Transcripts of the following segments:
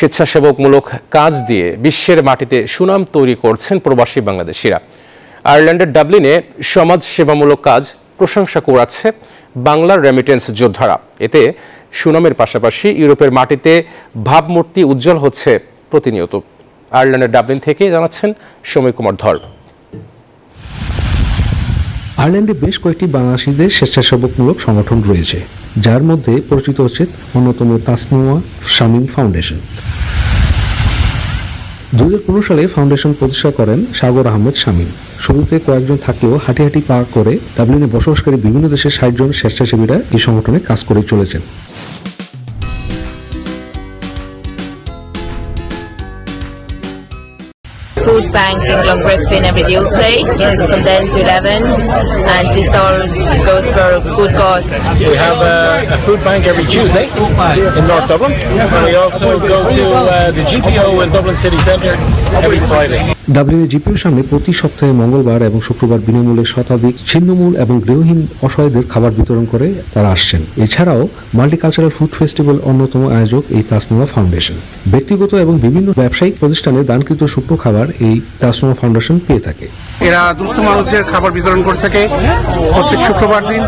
স্বেচ্ছাসেবকমূলক কাজ দিয়ে বিশ্বের মাটিতে সুনাম তৈরি করছেন প্রবাসী বাংলাদেশিরা। আয়ারল্যান্ডের ডাবলিনে সমাজ সেবামূলক কাজ প্রশংসা কুড়াচ্ছে বাংলার রেমিটেন্স যোদ্ধারা। এতে সুনামের পাশাপাশি ইউরোপের মাটিতে ভাবমূর্তি উজ্জ্বল হচ্ছে প্রতিনিয়ত। আয়ারল্যান্ডের ডাবলিন থেকে জানাচ্ছেন সমীর কুমার ধর। আয়ারল্যান্ডে বেশ কয়েকটি বাংলাদেশিদের স্বেচ্ছাসেবকমূলক সংগঠন রয়েছে, যার মধ্যে পরিচিত হচ্ছে অন্যতম তাসনুয়া শামীম ফাউন্ডেশন। 2015 সালে ফাউন্ডেশন প্রতিষ্ঠা করেন সাগর আহমেদ শামীম। শুরুতে কয়েকজন থাকলেও হাঁটি হাঁটি পা করে ডাবলিনে বসবাসকারী বিভিন্ন দেশের 60 জন স্বেচ্ছাসেবীরা এই সংগঠনে কাজ করে চলেছেন। Food bank in Llangriffin every Tuesday from 10 to 11, and this all goes for good cause. We have a food bank every Tuesday in North Dublin, and we also go to the GPO in Dublin City Centre every Friday. ডাবলিনের জিপিওর সামনে প্রতি সপ্তাহে মঙ্গলবার এবং শুক্রবার বিনামূল্যে শতাধিক ছিন্নমূল এবং গৃহহীন অসহায়দের খাবার বিতরণ করে তারা আসছেন। এছাড়াও মাল্টিকালচারাল ফুড ফেস্টিভ্যাল অন্যতম আয়োজক এই তাসনুয়া ফাউন্ডেশন। ব্যক্তিগত এবং বিভিন্ন ব্যবসায়িক প্রতিষ্ঠানে দানকৃত শুকনো খাবার এই তাসনুয়া ফাউন্ডেশন পেয়ে থাকে। এরা দুস্থ মানুষদের খাবার বিতরণ করে থাকে প্রত্যেক শুক্রবার দিন,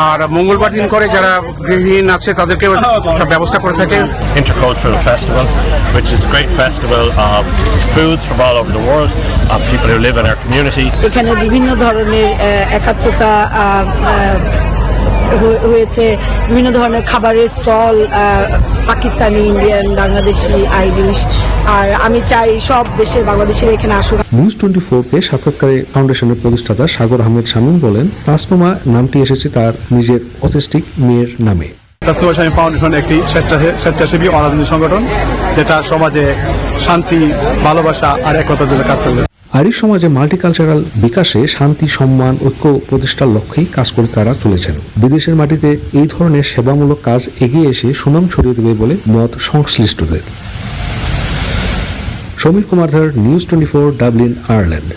আর মঙ্গলবার দিন করে যারা গৃহহীন আছে তাদেরকে সব ব্যবস্থা করে থাকে। Intercultural festival, which is a great festival of foods from all over the world, of people who live in our community. এখানে বিভিন্ন ধরনের একাত্মতা হয়েছে, বিভিন্ন ধরনের খাবারের stall, Pakistani, Indian, Bangladeshi, Irish, আর আমি চাই সব দেশের বাংলাদেশিরা এখানে আসুক। নিউজ 24-কে সাক্ষাৎকারে ফাউন্ডেশনের প্রতিষ্ঠাতা সাগর আহমেদ শামীম বলেন, তাসনুমা নামটি এসেছে তার নিজের অটিস্টিক মেয়ের নামে। তাসনুমা শামীম ফাউন্ডেশন একটি স্বেচ্ছাসেবী অরাজনৈতিক সংগঠন, যেটা সমাজে শান্তি, ভালোবাসা আর একতার জন্য কাজ করে। আইরিশ সমাজে মাল্টিকালচারাল বিকাশে শান্তি, সম্মান, ঐক্য প্রতিষ্ঠার লক্ষ্যেই কাজ করে তারা চলেছেন। বিদেশের মাটিতে এই ধরনের সেবামূলক কাজ এগিয়ে এসে সুনাম ছড়িয়ে দেবে বলে মত সংশ্লিষ্টদের। সমীর কুমার ধর, নিউজ 24, ডাবলিন, আয়ারল্যান্ড।